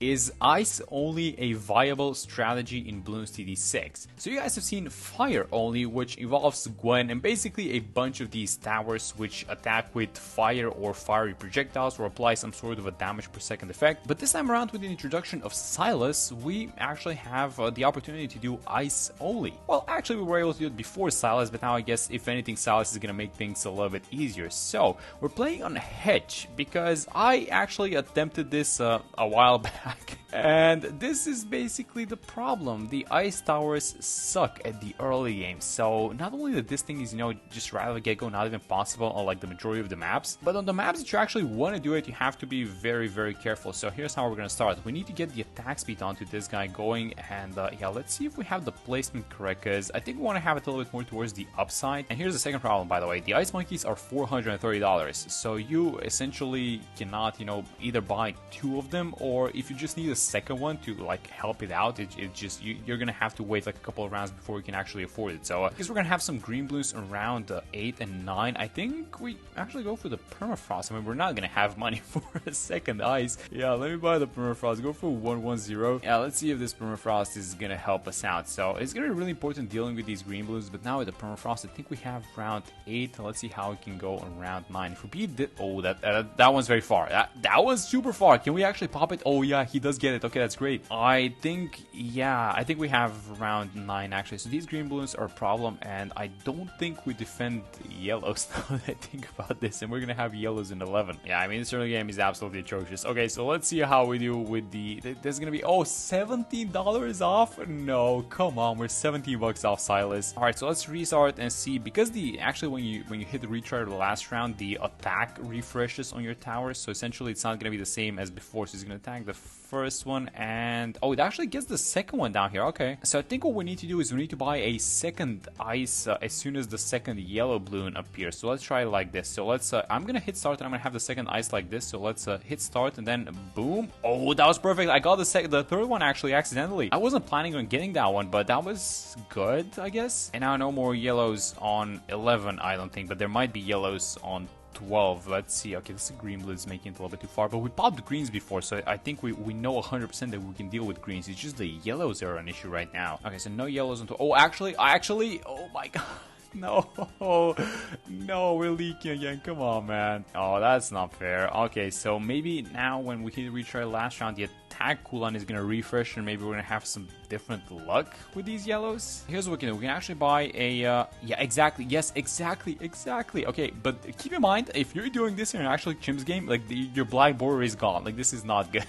Is ice only a viable strategy in Bloons TD6? So you guys have seen fire only, which involves Gwen and basically a bunch of these towers which attack with fire or fiery projectiles or apply some sort of a damage per second effect. But this time around with the introduction of Silas, we actually have the opportunity to do ice only. Well, actually we were able to do it before Silas, but now I guess if anything Silas is going to make things a little bit easier. So we're playing on Hedge because I actually attempted this a while back. And this is basically the problem. The ice towers suck at the early game. So not only that this thing is, just right out of the get-go not even possible on like the majority of the maps, but on the maps that you actually want to do it, you have to be very, very careful. So here's how we're going to start. We need to get the attack speed onto this guy going. And yeah, let's see if we have the placement correct, because I think we want to have it a little bit more towards the upside. And here's the second problem, by the way. The ice monkeys are $430. So you essentially cannot, either buy two of them, or if you just need a second one to like help it out, it just you're gonna have to wait like a couple of rounds before you can actually afford it. So because we're gonna have some green Bloons around 8 and 9, I think we actually go for the permafrost. I mean, we're not gonna have money for a second ice. Yeah, let me buy the permafrost. Go for 110. Yeah, let's see if this permafrost is gonna help us out. So it's gonna be really important dealing with these green Bloons, but now with the permafrost, I think we have round 8. Let's see how we can go on round 9. If we beat this, oh, that one's very far. That one's super far. Can we actually pop it? Oh yeah, he does get it. Okay, that's great. I think we have round 9 actually. So these green Bloons are a problem, and I don't think we defend yellows now that I think about this, and we're gonna have yellows in 11. Yeah, I mean, this early game is absolutely atrocious. Okay, so let's see how we do with there's gonna be, oh, $17 off? No, come on, we're 17 bucks off Silas. All right, so let's restart and see, because actually when you hit the retry of the last round, the attack refreshes on your towers. So essentially it's not gonna be the same as before. So it's gonna attack the first one, and oh, it actually gets the second one down here. Okay, so I think what we need to do is we need to buy a second ice as soon as the second yellow balloon appears. So let's try it like this. So let's I'm gonna hit start, and I'm gonna have the second ice like this. So let's hit start, and then boom. Oh, that was perfect. I got the third one actually accidentally. I wasn't planning on getting that one, but that was good, I guess. And now no more yellows on 11, I don't think, but there might be yellows on 12. Let's see. Okay, this green blue is making it a little bit too far, but we popped the greens before, so I think we know 100% that we can deal with greens. It's just the yellows are an issue right now. Okay, so no yellows on 12. Oh, actually, oh my god. No, no, we're leaking again. Come on, man. Oh, that's not fair. Okay, so maybe now when we hit retry last round, the attack cooldown is going to refresh, and maybe we're going to have some different luck with these yellows. Here's what we can do. We can actually buy a, yeah, exactly. Yes, exactly. Okay, but keep in mind, if you're doing this in an actual Chimps game, like your black border is gone. Like, this is not good.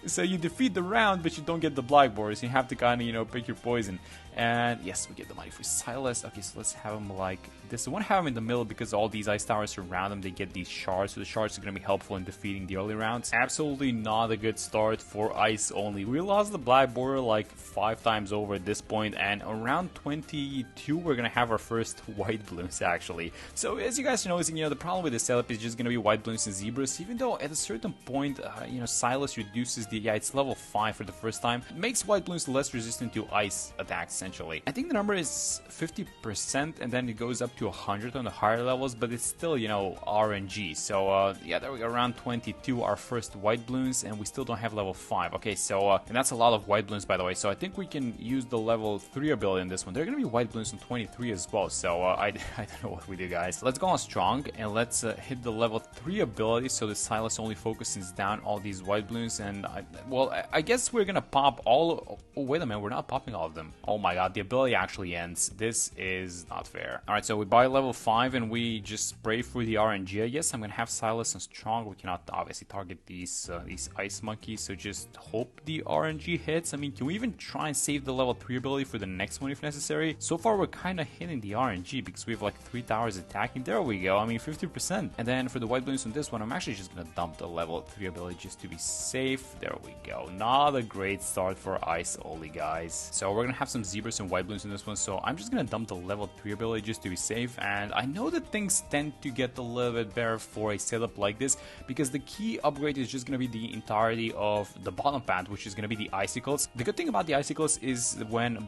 So you defeat the round, but you don't get the black borders. You have to kind of, pick your poison. And yes, we get the money for Silas. Okay, so let's have him like this. I want to have him in the middle because all these ice towers around him, they get these shards. So the shards are going to be helpful in defeating the early rounds. Absolutely not a good start for ice only. We lost the black border like 5 times over at this point. And around 22, we're going to have our first white Bloons actually. So as you guys are noticing, the problem with this setup is just going to be white Bloons and zebras. Even though at a certain point, Silas reduces it's level 5 for the first time. It makes white Bloons less resistant to ice attacks, essentially. I think the number is 50%, and then it goes up to 100 on the higher levels, but it's still, RNG. So, yeah, there we go, around 22, our first white Bloons, and we still don't have level 5. Okay, so, and that's a lot of white Bloons, by the way, so I think we can use the level 3 ability in this one. There are going to be white Bloons in 23 as well, so, I don't know what we do, guys. Let's go on strong, and let's hit the level 3 ability, so the Silas only focuses down all these white Bloons, and I guess we're gonna pop all. Oh, wait a minute, we're not popping all of them. Oh my god, the ability actually ends. This is not fair. Alright, so we buy level 5 and we just spray for the RNG, I guess. I'm gonna have Silas and Strong. We cannot obviously target these ice monkeys, so just hope the RNG hits. I mean, can we even try and save the level 3 ability for the next one if necessary? So far, we're kind of hitting the RNG because we have like 3 towers attacking. There we go. I mean, 50%. And then for the white Bloons on this one, I'm actually just gonna dump the level 3 ability just to be safe. There we go. Not a great start for ice only, guys. So we're gonna have some zebras and white Bloons in this one, so I'm just gonna dump the level 3 ability just to be safe. And I know that things tend to get a little bit better for a setup like this because the key upgrade is just gonna be the entirety of the bottom path, which is gonna be the icicles. The good thing about the icicles is when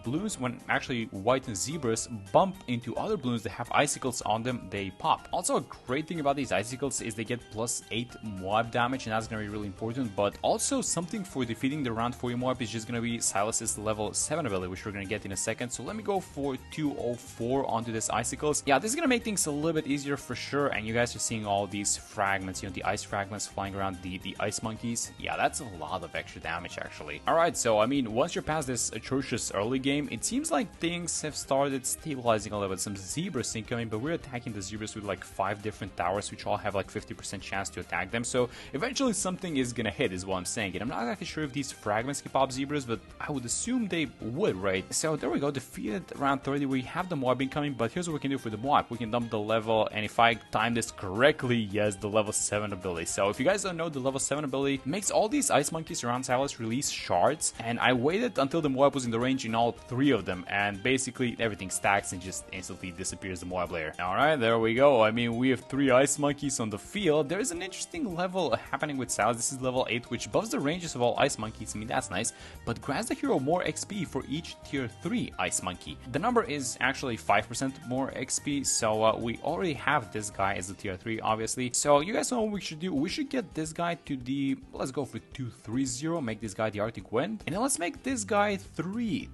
actually white and zebras bump into other Bloons that have icicles on them, they pop. Also, a great thing about these icicles is they get +8 mob damage, and that's gonna be really important. But also also something for defeating the round 40 mob is just going to be Silas's level 7 ability, which we're going to get in a second. So let me go for 204 onto this icicles. Yeah, this is going to make things a little bit easier for sure. And you guys are seeing all these fragments, you know, the ice fragments flying around, the ice monkeys. Yeah, that's a lot of extra damage actually. Alright, so I mean, once you're past this atrocious early game, it seems like things have started stabilizing a little bit. Some zebras incoming, but we're attacking the zebras with like 5 different towers, which all have like 50% chance to attack them. So eventually something is gonna hit is what I'm saying. And I'm not exactly sure if these fragments can pop zebras, but I would assume they would, right? So there we go, defeated round 30. We have the mob incoming, but here's what we can do for the mob. We can dump the level, and if I time this correctly, yes, the level 7 ability. So if you guys don't know, the level 7 ability makes all these ice monkeys around Silas release shards, and I waited until the mob was in the range in all 3 of them, and basically everything stacks and just instantly disappears the mob layer. Alright, there we go. I mean, we have 3 ice monkeys on the field. There is an interesting level happening with Silas. This is level 8, which buffs the ranges of all ice monkeys. I mean, that's nice, but grants the hero more XP for each tier 3 ice monkey. The number is actually 5% more XP, so we already have this guy as a tier 3, obviously. So you guys know what we should do. We should get this guy to the, let's go for 230, make this guy the Arctic Wind, and then let's make this guy 320,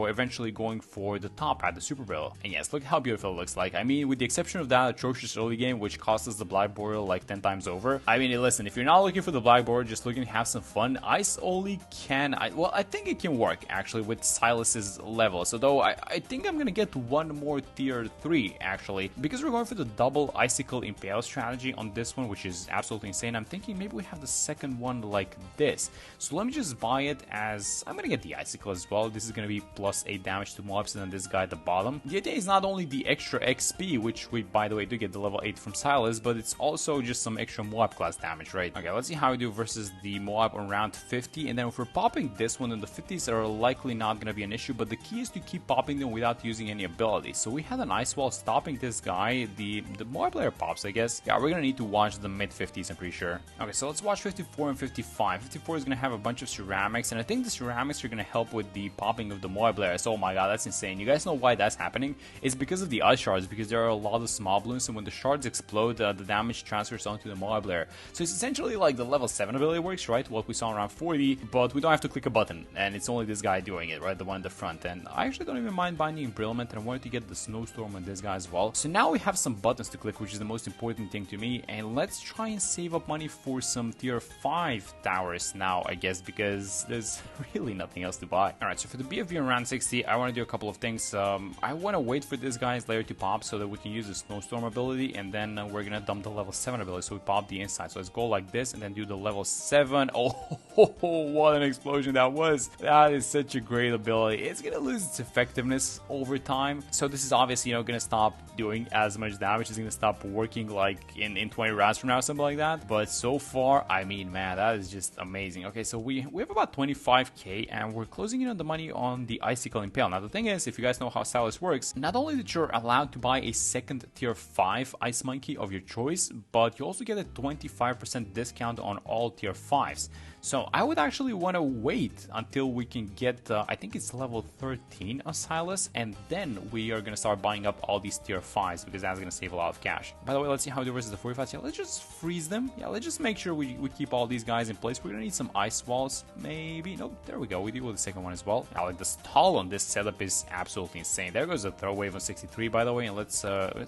eventually going for the top at the Super Barrel. And yes, look how beautiful it looks like. I mean, with the exception of that atrocious early game, which cost us the Black Boreal like 10 times over. I mean, listen, if you're not looking for the Black Boreal, just looking to have some fun, Ice only can, well, I think it can work actually with Silas's level. So though, I think I'm gonna get one more tier 3 actually, because we're going for the double Icicle Impale strategy on this one, which is absolutely insane. I'm thinking maybe we have the second one like this. So let me just buy it as, I'm gonna get the Icicle as well. This is gonna be plus 8 damage to mobs, and then this guy at the bottom. The idea is not only the extra XP, which we, by the way, do get the level 8 from Silas, but it's also just some extra Moab class damage, right? Okay, let's see how we do versus the Moab on round 50, and then if we're popping this one, then the 50s are likely not gonna be an issue, but the key is to keep popping them without using any abilities. So we had an Ice Wall stopping this guy. The Moab player pops, I guess. Yeah, we're gonna need to watch the mid 50s, I'm pretty sure. Okay, so let's watch 54 and 55. 54 is gonna have a bunch of ceramics, and I think the ceramics are gonna help with the popping of the Moab players. Oh my god, that's insane. You guys know why that's happening? It's because of the ice shards, because there are a lot of small balloons, and when the shards explode, the damage transfers onto the Moab player. So it's essentially like the level 7 ability works, right? What we saw around 40, but we don't have to click a button, and it's only this guy doing it, right? The one in the front. And I actually don't even mind binding Brilliant, and I wanted to get the Snowstorm on this guy as well. So now we have some buttons to click, which is the most important thing to me, and let's try and save up money for some tier 5 towers now, I guess, because there's really nothing else to buy. Alright, so for the BFB around 60, I want to do a couple of things. I want to wait for this guy's layer to pop so that we can use the Snowstorm ability, and then we're gonna dump the level 7 ability, so we pop the inside. So let's go like this and then do the level 7. Oh, what an explosion that was. That is such a great ability. It's gonna lose its effectiveness over time, so this is obviously, you know, gonna stop doing as much damage. It's gonna stop working like in 20 rounds from now, something like that. But so far, I mean, man, that is just amazing. Okay, so we have about 25k, and we're closing in on the money on the Icicle Impale. Now the thing is, if you guys know how Silas works, not only that you're allowed to buy a second tier 5 ice monkey of your choice, but you also get a 25% discount on all tier 5s. So I would actually want to wait until we can get, I think it's level 13 of Silas, and then we are going to start buying up all these tier 5s, because that's going to save a lot of cash. By the way, let's see how we do versus the 45s. Yeah, let's just freeze them. Yeah, let's just make sure we keep all these guys in place. We're going to need some ice walls, maybe. Nope, there we go. We deal with the second one as well. Now, like, the stall on this setup is absolutely insane. There goes a throw wave on 63, by the way, and let's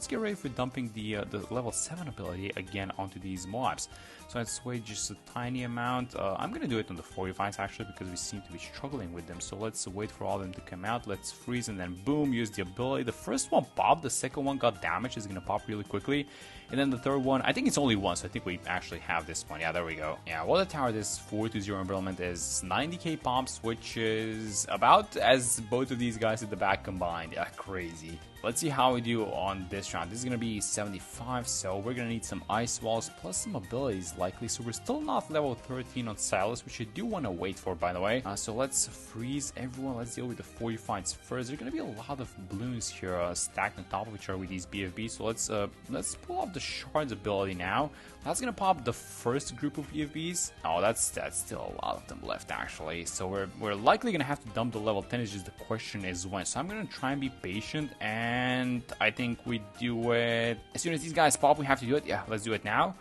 get ready for dumping the level 7 ability again onto these mobs. So let's wait just a tiny amount. I'm gonna do it on the 45s actually, because we seem to be struggling with them. So let's wait for all of them to come out. Let's freeze and then boom, use the ability. The first one popped, the second one got damaged. It's gonna pop really quickly. And then the third one, I think it's only one, so I think we actually have this one. Yeah, there we go. Yeah, Water Tower, this 420 Embroilment is 90k pops, which is about as both of these guys at the back combined. Yeah, crazy. Let's see how we do on this round. This is going to be 75, so we're going to need some ice walls plus some abilities likely. So we're still not level 13 on Silas, which I do want to wait for, by the way. So let's freeze everyone. Let's deal with the 45s first. There's going to be a lot of balloons here stacked on top of each other with these BFBs. So let's pull off the Shards ability now. That's going to pop the first group of BFBs. Oh, that's still a lot of them left, actually. So we're likely going to have to dump the level 10. It's just the question is when. So I'm going to try and be patient, and I think we do it as soon as these guys pop. We have to do it. Yeah, let's do it now.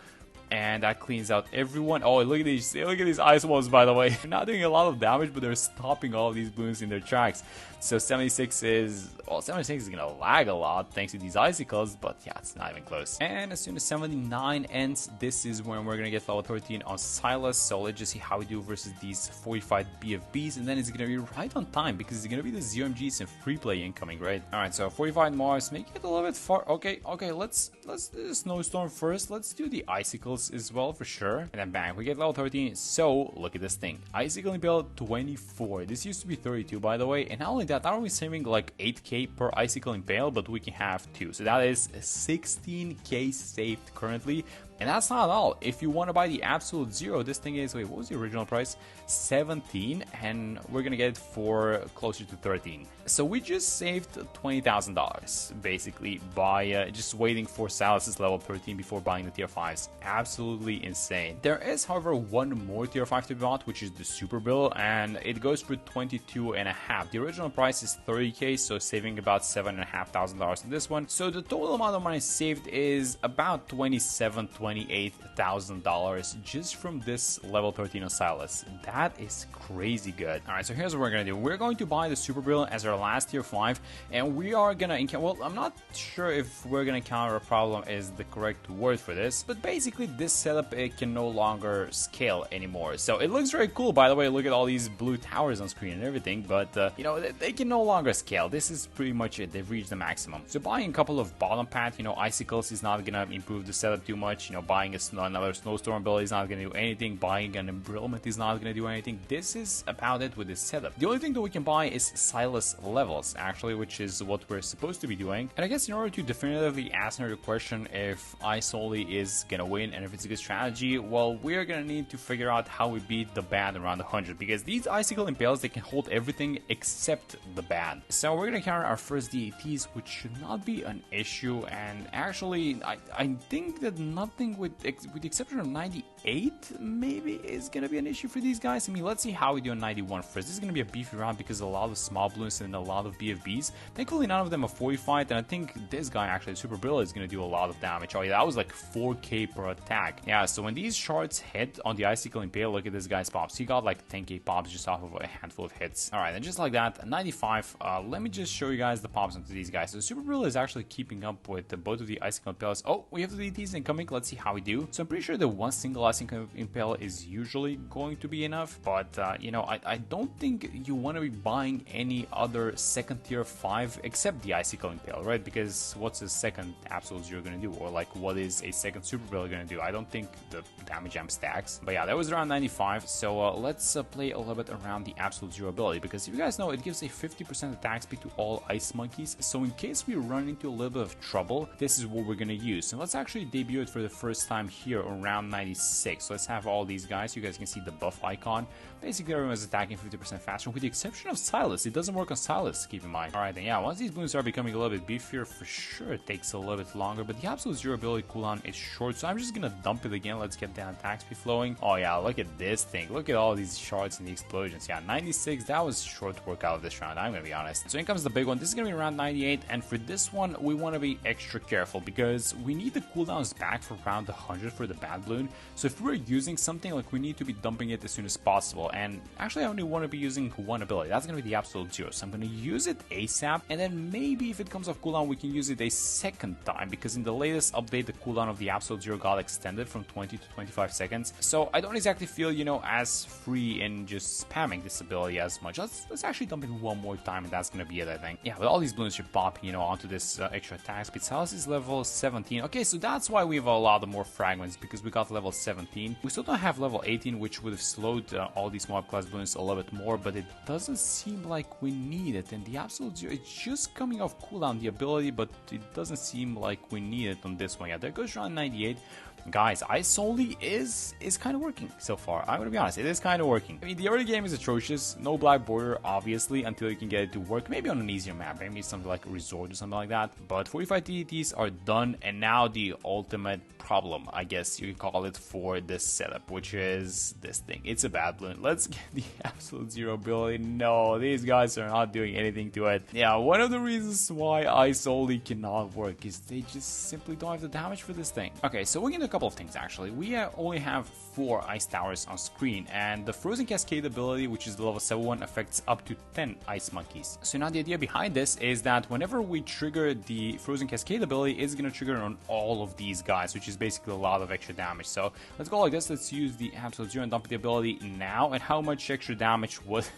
and that cleans out everyone. Oh, look at these ice walls, by the way. They're not doing a lot of damage, but they're stopping all these balloons in their tracks. So 76 is gonna lag a lot thanks to these icicles, but yeah, it's not even close. And as soon as 79 ends, this is when we're gonna get level 13 on Silas. So let's just see how we do versus these 45 BFBs, and then it's gonna be right on time because it's gonna be the ZMGs and free play incoming, right? All right, so 45 Mars, make it a little bit far. Okay, let's do the snowstorm first. Let's do the icicles as well for sure, and then bang, we get level 13. So look at this thing, icicle impale 24. This used to be 32, by the way, and not only that, not only saving like 8k per icicle impale, but we can have 2, so that is 16k saved currently. And that's not all. If you want to buy the absolute zero, this thing is, wait, what was the original price? 17, and we're gonna get it for closer to 13. So we just saved $20,000 basically by just waiting for Silas's level 13 before buying the tier 5s. Absolutely insane. There is, however, one more tier 5 to be bought, which is the super bill, and it goes for 22.5. The original price is 30k, so saving about $7,500 on this one. So the total amount of money saved is about $28,000 just from this level 13 on Silas. That is crazy good. Alright, so here's what we're gonna do. We're going to buy the super bill as our last tier 5, and we are gonna encounter, well, I'm not sure if we're gonna encounter a problem is the correct word for this, but basically this setup, it can no longer scale anymore. So it looks very cool, by the way. Look at all these blue towers on screen and everything, but you know, they can no longer scale. This is pretty much it. They've reached the maximum. So buying a couple of bottom path, you know, icicles is not gonna improve the setup too much. You know, buying another snowstorm ability is not gonna do anything. Buying an embrittlement is not gonna do anything. This is about it with this setup. The only thing that we can buy is Silas levels, actually, which is what we're supposed to be doing. And I guess in order to definitively answer your question if Ice Only is gonna win and if it's a good strategy, well, we're gonna need to figure out how we beat the ban around 100, because these icicle impales, they can hold everything except the ban. So we're gonna counter our first DATs, which should not be an issue. And actually, I think that nothing with the exception of 98 maybe is gonna be an issue for these guys. I mean, let's see how we do on 91 first. This is gonna be a beefy round because a lot of small balloons and a lot of BFBs. Thankfully, none of them are 45, and I think this guy actually, Super Bill, is gonna do a lot of damage. Oh yeah, that was like 4k per attack. Yeah, so when these shards hit on the icicle impale, look at this guy's pops. He got like 10k pops just off of a handful of hits. All right, and just like that, 95. Let me just show you guys the pops onto these guys. So Super Bill is actually keeping up with both of the icicle impales. Oh, we have the DTs incoming. Let's see how we do. So I'm pretty sure that one single icicle impale is usually going to be enough, but you know, I don't think you want to be buying any other second tier 5 except the icicle impale, right? Because what's a second absolute zero gonna do, or like what is a second super bill gonna do? I don't think the damage amp stacks. But yeah, that was around 95. So let's play a little bit around the absolute zero ability, because if you guys know, it gives a 50% attack speed to all ice monkeys. So in case we run into a little bit of trouble, this is what we're gonna use. And let's actually debut it for the first time here around 96. So let's have all these guys. You guys can see the buff icon. Basically, everyone's attacking 50% faster, with the exception of Silas. It doesn't work on Silas, keep in mind. Alright, then yeah, once these balloons are becoming a little bit beefier, for sure it takes a little bit longer, but the absolute zero ability cooldown is short, so I'm just gonna dump it again. Let's get that attack speed flowing. Oh yeah, look at this thing. Look at all these shards and the explosions. Yeah, 96, that was short work out of this round, I'm gonna be honest. So in comes the big one. This is gonna be around 98, and for this one, we want to be extra careful, because we need the cooldowns back for around 100 for the bad balloon. So if we're using something, like, we need to be dumping it as soon as possible. And actually, I only want to be using one ability. That's gonna be the absolute zero. So I'm gonna use it ASAP, and then maybe if it comes off cooldown, we can use it a second time, because in the latest update, the cooldown of the absolute zero got extended from 20 to 25 seconds. So I don't exactly feel, you know, as free in just spamming this ability as much. Let's actually dump it one more time, and that's gonna be it, I think. Yeah, but all these balloons should pop, you know, onto this extra attack speed. Silas is level 17. Okay, so that's why we have a lot more fragments, because we got level 17. We still don't have level 18, which would have slowed all these mob class balloons a little bit more, but it doesn't seem like we need it. And the absolute zero, it's just coming off cooldown, the ability, but it doesn't seem like we need it on this one. Yeah, there goes around 98. Guys, Ice Only is kind of working so far. I'm gonna be honest, it is kind of working. I mean, the early game is atrocious. No black border, obviously, until you can get it to work. Maybe on an easier map, maybe something like a resort or something like that. But 45 TDTs are done, and now the ultimate problem, I guess you can call it, for this setup, which is this thing. It's a bad balloon. Let's get the absolute zero ability. No, these guys are not doing anything to it. Yeah, one of the reasons why Ice Only cannot work is they just simply don't have the damage for this thing. Okay, so we're gonna couple of things actually. We only have 4 ice towers on screen, and the Frozen Cascade ability, which is the level 7 one, affects up to 10 ice monkeys. So now the idea behind this is that whenever we trigger the Frozen Cascade ability, it's gonna trigger on all of these guys, which is basically a lot of extra damage. So let's go like this. Let's use the Absolute Zero and dump the ability now. And how much extra damage was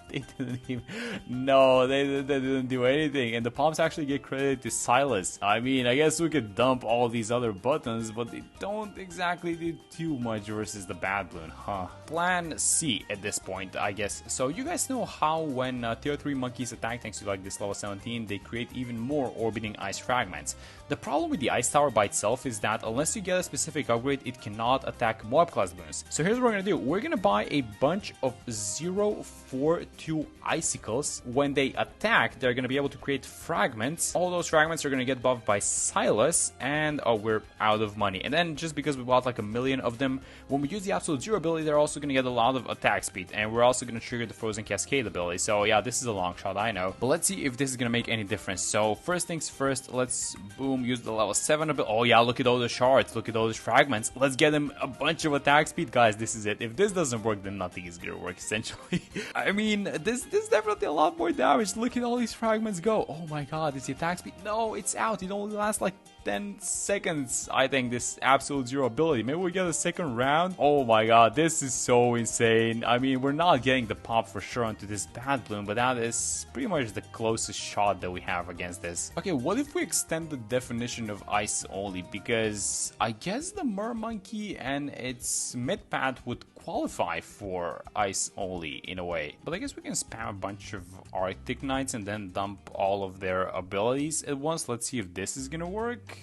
they didn't even. No, they didn't do anything. And the pops actually get credited to Silas. I mean, I guess we could dump all these other buttons, but they don't exactly do too much versus the bad balloon, huh? Plan C at this point, I guess. So you guys know how when tier 3 monkeys attack thanks to like this level 17, they create even more orbiting ice fragments. The problem with the ice tower by itself is that unless you get a specific upgrade, it cannot attack mob class balloons. So here's what we're gonna do. We're gonna buy a bunch of 042 icicles. When they attack, they're gonna be able to create fragments. All those fragments are gonna get buffed by Silas, and oh, we're out of money. And then just because we bought like 1,000,000 of them, when we use the Absolute Zero ability, they're also gonna get a lot of attack speed, and we're also gonna trigger the Frozen Cascade ability. So yeah, this is a long shot, I know, but let's see if this is gonna make any difference. So first things first, let's boom, use the level 7 ability. Oh yeah, look at all the shards, look at all those fragments. Let's get him a bunch of attack speed, guys. This is it. If this doesn't work, then nothing is gonna work essentially. I mean, this is definitely a lot more damage. Look at all these fragments go. Oh my god, is the attack speed? No, it's out. It only lasts like 10 seconds, I think, this Absolute Zero ability. Maybe we get a second round. Oh my god, this is so insane. I mean, we're not getting the pop for sure onto this bad balloon, but that is pretty much the closest shot that we have against this. Okay, what if we extend the definition of ice only? Because I guess the mer monkey and its mid pad would qualify for ice only in a way, but I guess we can spam a bunch of Arctic Knights and then dump all of their abilities at once. Let's see if this is gonna work.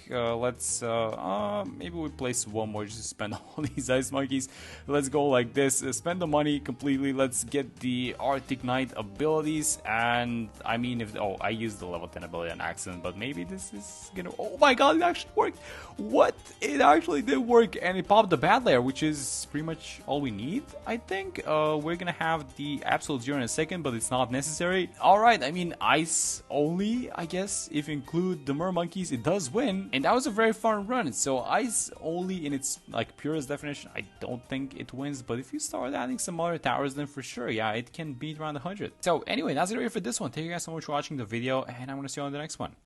Maybe we place one more just to spend all these ice monkeys. Let's go like this, spend the money completely. Let's get the Arctic Knight abilities, and I mean, if I used the level 10 ability on accident, but maybe this is gonna. Oh my god, it actually worked. What? It actually did work, and it popped the bad layer, which is pretty much all we need, I think. We're gonna have the Absolute Zero in a second, but it's not necessary. Alright, I mean, ice only, I guess, if you include the mer monkeys, it does win, and that was a very fun run. So ice only in its like purest definition, I don't think it wins, but if you start adding some other towers, then for sure, yeah, it can beat around 100. So anyway, that's it for this one. Thank you guys so much for watching the video, and I'm gonna see you on the next one.